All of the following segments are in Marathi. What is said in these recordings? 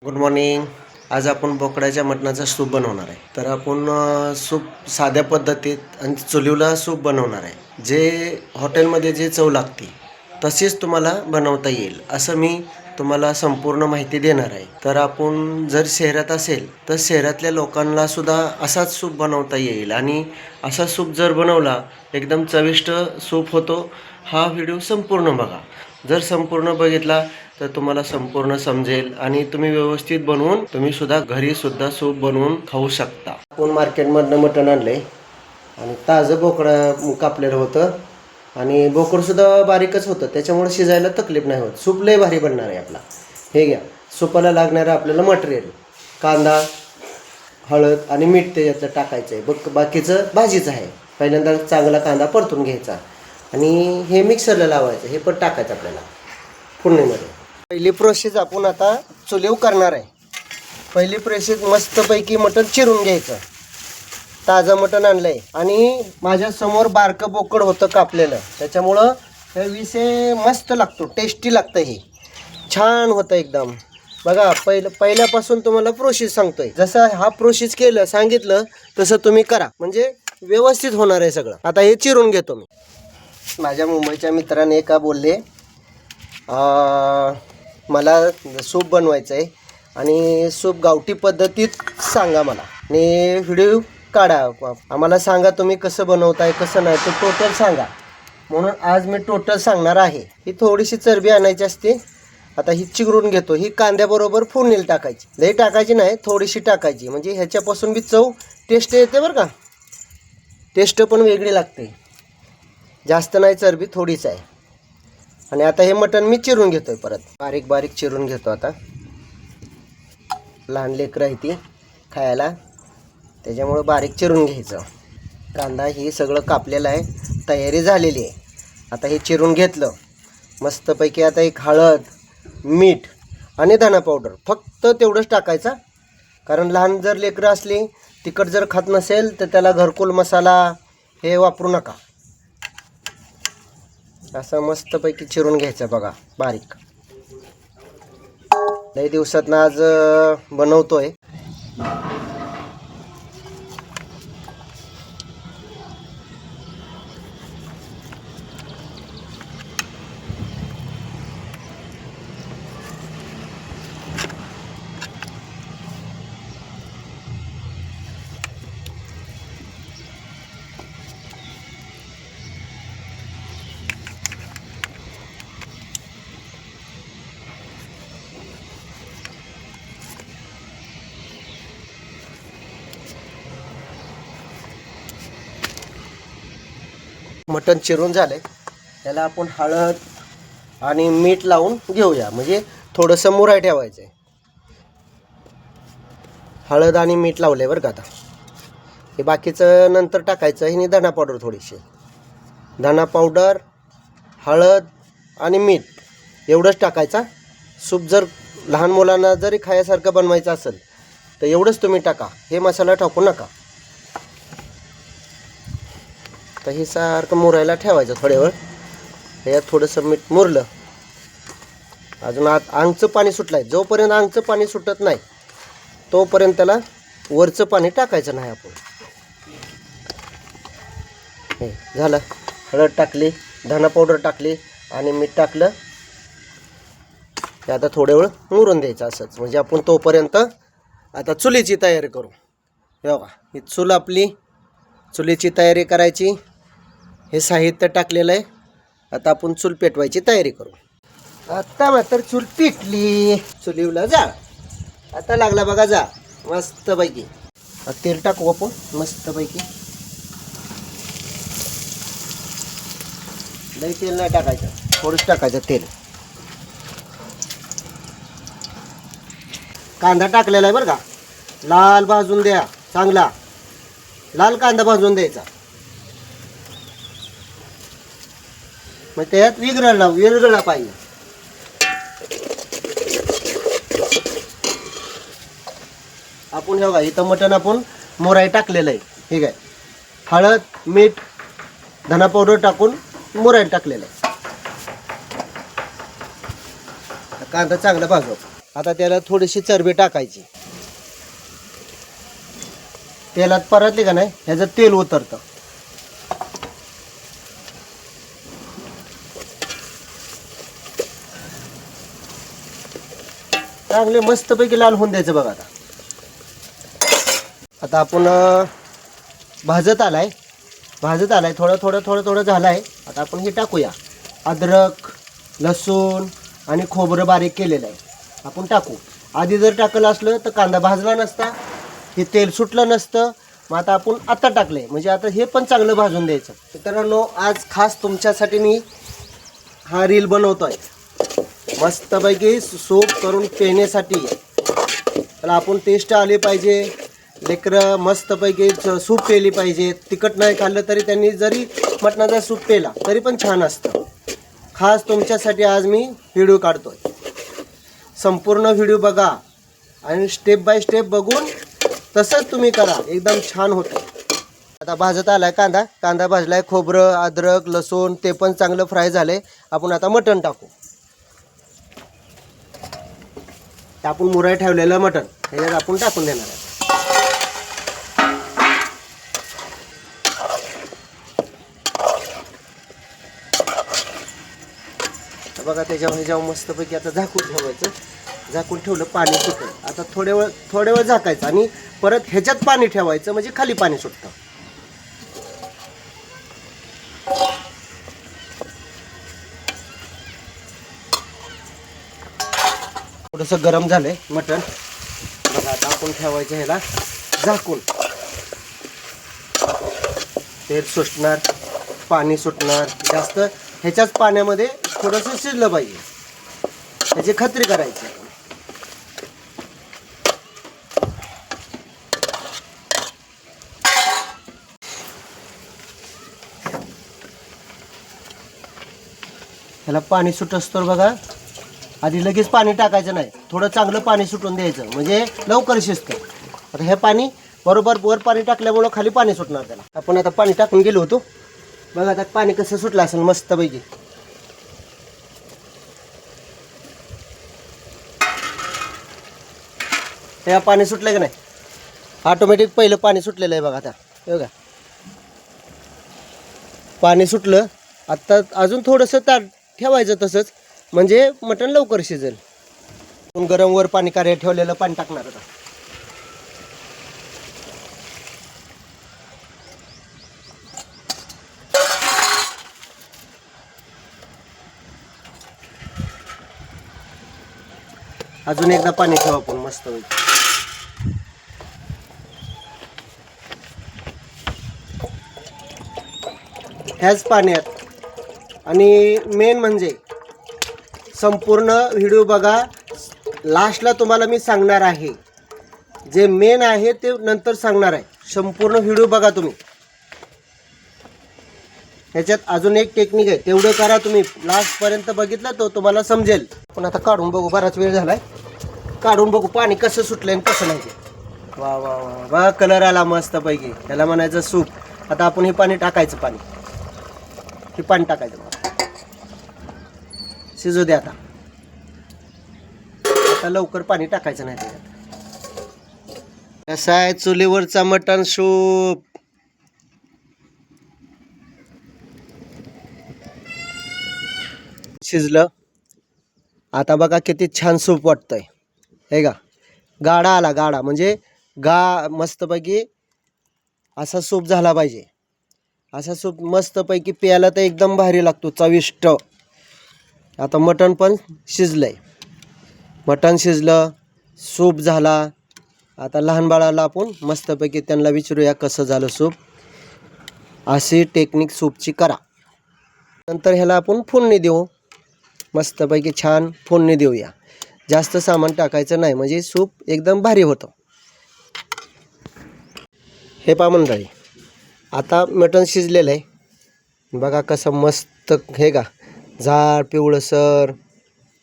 Good morning. आज आपण बोकडाच्या मटणाचा सूप बनवणार आहे. तर आपण सूप साध्या पद्धतीत आणि चुलीला सूप बनवणार आहे. जे हॉटेलमध्ये जे चव लागते तशीच तुम्हाला बनवता येईल असं मी तुम्हाला संपूर्ण माहिती देणार आहे. तर आपण जर शहरात असेल तर शहरातल्या लोकांना सुद्धा असाच सूप बनवता येईल आणि असा सूप जर बनवला एकदम चविष्ट सूप होतो. हा व्हिडिओ संपूर्ण बघा. जर संपूर्ण बघितला तर तुम्हाला संपूर्ण समजेल आणि तुम्ही व्यवस्थित बनवून तुम्ही सुद्धा घरी सुद्धा सूप बनवून खाऊ शकता. आपण मार्केटमधनं मटण आणलंय आणि ताजं बोकडं कापलेलं होतं आणि बोकडसुद्धा बारीकच होतं, त्याच्यामुळे शिजायला तकलीफ नाही होत. सूप लय भारी बनणार आहे आपला. हे घ्या, सूपाला लागणारं आपल्याला मटेरियल: कांदा, हळद आणि मीठ त्याच्यात टाकायचं आहे. बाकीचं भाजीचं आहे. पहिल्यांदा चांगला कांदा परतून घ्यायचा आणि हे मिक्सरला लावायचं. हे पण टाकायचं आपल्याला फोडणीमध्ये. पहिली प्रोसेस आपण आता चुलीवर करणार आहे. पहिली प्रोसेस मस्तपैकी मटण चिरून घ्यायचं. ताजं मटण आणलं आहे आणि माझ्यासमोर बारकं बोकड होतं कापलेलं, त्याच्यामुळं हे विषय मस्त लागतो, टेस्टी लागतं. हे छान होतं एकदम. बघा, पहिल्यापासून तुम्हाला प्रोसेस सांगतोय. जसं हा प्रोसेस केलं सांगितलं तसं तुम्ही करा, म्हणजे व्यवस्थित होणार आहे सगळं. आता हे चिरून घेतो मी. माझ्या मुंबईच्या मित्राने का बोलले, मला सूप बनवायचं आहे आणि सूप गावठी पद्धतीत सांगा मला आणि व्हिडिओ काढा. आम्हाला सांगा तुम्ही कसं बनवताय कसं नाही, तो टोटल सांगा. म्हणून आज मी टोटल सांगणार आहे. ही थोडीशी चरबी आणायची असते. आता ही चिरून घेतो. ही कांद्याबरोबर फोडणीला टाकायची. लई टाकायची नाही, थोडीशी टाकायची, म्हणजे ह्याच्यापासून बी चव टेस्ट येते बरं का. टेस्ट पण वेगळी लागते. जास्त नाही, चरबी थोडीच आहे. आणि आता हे मटण मी चिरून घेतोय. परत बारीक बारीक चिरून घेतो. आता लहान लेकरं आहे ती खायला, त्याच्यामुळं बारीक चिरून घ्यायचं. कांदा हे सगळं कापलेलं आहे, तयारी झालेली आहे. आता हे चिरून घेतलं मस्तपैकी. आता एक हळद, मीठ आणि धना पावडर फक्त तेवढंच टाकायचं, कारण लहान जर लेकरं असली, तिखट जर खात नसेल तर त्याला घरकुल मसाला हे वापरू नका. असं मस्तपैकी चिरून घ्यायचं बघा बारीक. लई दिवसातनं आज बनवतोय. मटण चिरून झालंय, त्याला आपण हळद आणि मीठ लावून घेऊया, म्हणजे थोडंसं मुराय ठेवायचं आहे. हळद आणि मीठ लावले बरं का. आता हे बाकीचं नंतर टाकायचं. हे धना पावडर, थोडीशी धना पावडर, हळद आणि मीठ एवढंच टाकायचा. सूप जर लहान मुलांना जरी खायासारखं बनवायचं असेल तर एवढंच तुम्ही टाका. हे मसाला टाकू नका. तर हे सारखं मुरायला ठेवायचं थोड्या वेळ. यात थोडंसं मीठ मुरलं. अजून अंगचं पाणी सुटलं आहे. जोपर्यंत अंगचं पाणी सुटत नाही तोपर्यंत त्याला वरचं पाणी टाकायचं नाही आपण. हे झालं. हळद टाकली, धना पावडर टाकली आणि मीठ टाकलं. हे आता थोड्या वेळ मुरून द्यायचं असंच, म्हणजे आपण तोपर्यंत आता चुलीची तयारी करू. हे बघा, ही चूल आपली. चुलीची तयारी करायची. हे साहित्य टाकलेलं आहे. आता आपण चूल पेटवायची तयारी करू. आता मात्र चूल पेटली. चुलीला जा. आता लागला बघा जा मस्तपैकी. तेल टाकू आपण मस्तपैकी. लई तेल नाही टाकायचं, थोडंच टाकायचं तेल. कांदा टाकलेला आहे बरं का. लाल भाजून द्या, चांगला लाल कांदा भाजून द्यायचा. मग त्यात विरघळला पाहिजे. आपण हे बघा, इथं मटण आपण मोराई टाकलेलं आहे. ठीक आहे. हळद, मीठ, धना पावडर टाकून मोराई टाकलेलं आहे. कांदा चांगला भाजू. आता त्याला थोडीशी चरबी टाकायची. तेलात परतली का नाही ह्याचं तेल उतरतं. चांगले मस्तपैकी लाल होऊन द्यायचं बघा. आता आपण भाजत आलाय थोडं झालाय. आता आपण हे टाकूया. अद्रक, लसूण आणि खोबरं बारीक केलेलं आहे आपण टाकू. आधी जर टाकलं असलं तर कांदा भाजला नसता, हे तेल सुटलं नसतं. मग आता आपण आता टाकलंय म्हणजे आता हे पण चांगलं भाजून द्यायचं. मित्रांनो, आज खास तुमच्यासाठी मी हा रील बनवतोय मस्तपैकी सूप करून पिण्यासाठी. तर आपण टेस्ट आली पाहिजे, लेकरं मस्तपैकी सूप प्यायली पाहिजे. तिखट नाही खाल्लं तरी त्यांनी जरी मटणाचा सूप प्यायला तरी पण छान असतं. खास तुमच्यासाठी आज मी व्हिडिओ काढतोय. संपूर्ण व्हिडिओ बघा आणि स्टेप बाय स्टेप बघून तसंच तुम्ही करा, एकदम छान होतं. आता भाजत आलाय कांदा भाजलाय. खोबरं, अद्रक, लसूण ते पण चांगलं फ्राय झालंय. आपण आता मटण टाकू. आपण मुराई ठेवलेलं मटण ह्याच्यात आपण टाकून देणार आहे. बघा ह्याच्यावर मस्तपैकी आता झाकून ठेवायचं. झाकून ठेवलं पाणी सुटतं. आता थोड्या वेळ झाकायचं आणि परत ह्याच्यात पाणी ठेवायचं म्हणजे खाली पाणी सुटतं. थोडंसं गरम झालंय मटण. बघा आता आपण ठेवायचं ह्याला झाकून. तेल सुटणार, पाणी सुटणार. जास्त ह्याच्याच पाण्यामध्ये थोडंसं शिजलं पाहिजे, ह्याची खात्री करायची. ह्याला पाणी सुटस्तोवर बघा आधी लगेच पाणी टाकायचं नाही, थोडं चांगलं पाणी सुटून द्यायचं म्हणजे लवकर शिजतं. आता हे पाणी बरोबर वर पाणी टाकल्यामुळं खाली पाणी सुटणार त्याला. आपण आता पाणी टाकून गेलो होतो बघा. आता पाणी कसं सुटलं असेल मस्तपैकी. हे पाणी सुटलं की नाही, ऑटोमॅटिक पहिलं पाणी सुटलेलं आहे बघा. आता हे बघा पाणी सुटलं. आता अजून थोडंसं ठेवायचं तसंच म्हणजे मटण लवकर शिजेल. आपण गरम वर पाणी ठेवलेलं पाणी टाकणार आता. अजून एकदा पाणी ठेवू आपण मस्त. ह्याच पाण्यात आणि मेन म्हणजे संपूर्ण व्हिडिओ बघा. लास्टला तुम्हाला मी सांगणार आहे, जे मेन आहे ते नंतर सांगणार आहे. संपूर्ण व्हिडिओ बघा तुम्ही. ह्याच्यात अजून एक टेक्निक आहे, तेवढं करा तुम्ही. लास्टपर्यंत बघितलं तर तुम्हाला समजेल. पण आता काढून बघू, बराच वेळ झालाय. काढून बघू पाणी कसं सुटलंय आणि कसं नाही. वा वा वा वा, कलर आला मस्तपैकी. त्याला म्हणायचं सूप. आता आपण हे पाणी टाकायचं. हे पाणी टाकायचं. शिजू दे आता लवकर पाणी टाकायचं नाही त्याच्यात. कसा आहे चुलीवरचा मटण सूप. शिजलं. आता बघा किती छान सूप वाटतंय. हे का गाढा आला, गाढा म्हणजे मस्तपैकी असा सूप झाला पाहिजे. असा सूप मस्तपैकी प्यायला तर एकदम भारी लागतो, चविष्ट. आता मटण पण शिजलंय. मटण शिजलं, सूप झाला. आता लहान बाळाला आपण मस्तपैकी त्यांना विचारूया कसं झालं सूप. अशी टेक्निक सूपची करा. नंतर ह्याला आपण फोडणी देऊ. मस्तपैकी छान फोडणी देऊया. जास्त सामान टाकायचं नाही म्हणजे सूप एकदम भारी होतं. हे पहा मंडळी, आता मटण शिजलेलं आहे बघा. कसं मस्त हे का जाड पिवळसर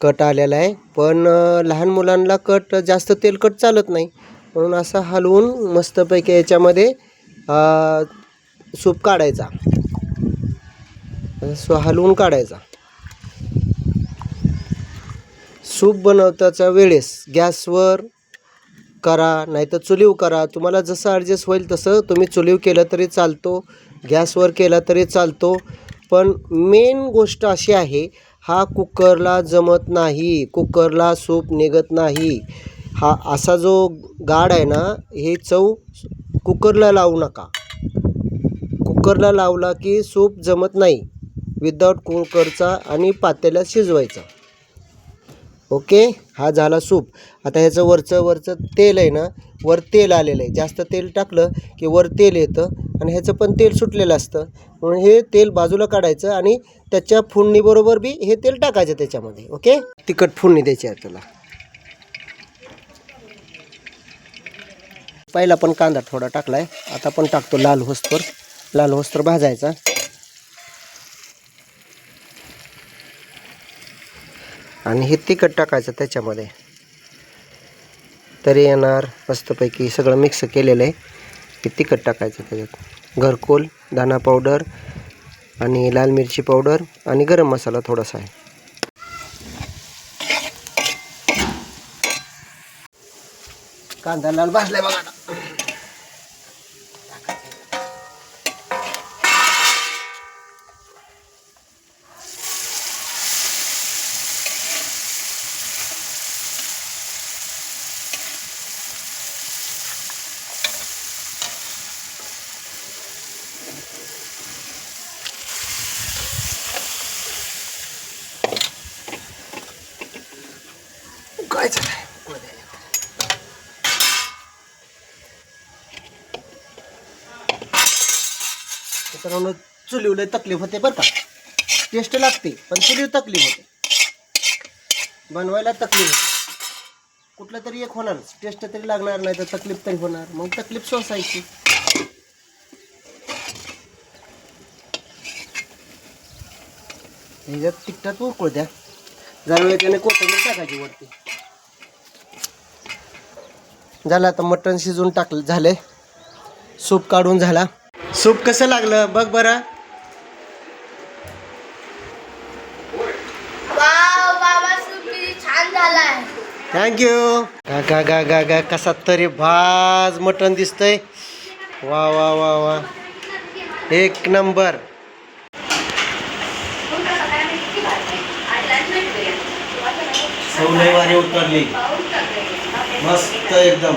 कट आलेला आहे. पण लहान मुलांना कट जास्त तेलकट चालत नाही, म्हणून असं हलवून मस्तपैकी याच्यामध्ये सूप काढायचा. हलवून काढायचा. सूप बनवताच्या वेळेस गॅसवर करा नाही तर चुलीव करा, तुम्हाला जसं ॲडजस्ट होईल तसं तुम्ही चुलीव केलं तरी चालतो, गॅसवर केला तरी चालतो. पण मेन गोष्ट अशी आहे, हा कुकरला जमत नाही, कुकरला सूप निघत नाही. हा असा जो गाड आहे ना, हे चव कुकरला लावू नका. कुकरला लावला की सूप जमत नाही. विदाऊट कुकरचा आणि पातेल्यात शिजवायचा. ओके, हा झाला सूप. आता ह्याचं वरचं तेल आहे ना, वर तेल आलेलं आहे. जास्त तेल टाकलं की वर तेल येतं आणि ह्याचं पण तेल सुटलेलं असतं. म्हणून हे तेल बाजूला काढायचं आणि त्याच्या फोडणीबरोबर बी हे तेल टाकायचं त्याच्यामध्ये. ओके, तिखट फोडणी द्यायची आहे त्याला. पहिला पण कांदा थोडा टाकला आहे, आता पण टाकतो लाल होस्तवर भाजायचा. आणि हे तिखट टाकायचं त्याच्यामध्ये, तरी येणार मस्तपैकी. सगळं मिक्स केलेलं आहे. हे तिखट टाकायचं त्याच्यात, घरकुल, धना पावडर आणि लाल मिरची पावडर आणि गरम मसाला थोडासा आहे. कांदा लाल भाजलाय बघा. काय मित्रांनो, चुलीवर तकलीफ होते बरं का. टेस्ट लागते पण चुलीवर तकलीफ होते, बनवायला तकलीफ होते. कुठलं तरी एक होणारच, टेस्ट तरी लागणार, नाही तर तकलीफ तरी होणार. मग तकलीफ सोसायची. ह्याच्यात तिखटात उकळू द्या, जरा वेळ त्याने कोथिंबीर टाकायची वरती. झालं आता मटण शिजून टाकलं, झाले. सूप काढून झाला. सूप कसं लागलं बघ बरं. छान झालाय. थँक्यू. गा गा गा गा कसा तरी भाज मटण दिसतंय. वा वा वा वा, एक नंबर. सवलई वारी उतरली मस्त एकदम.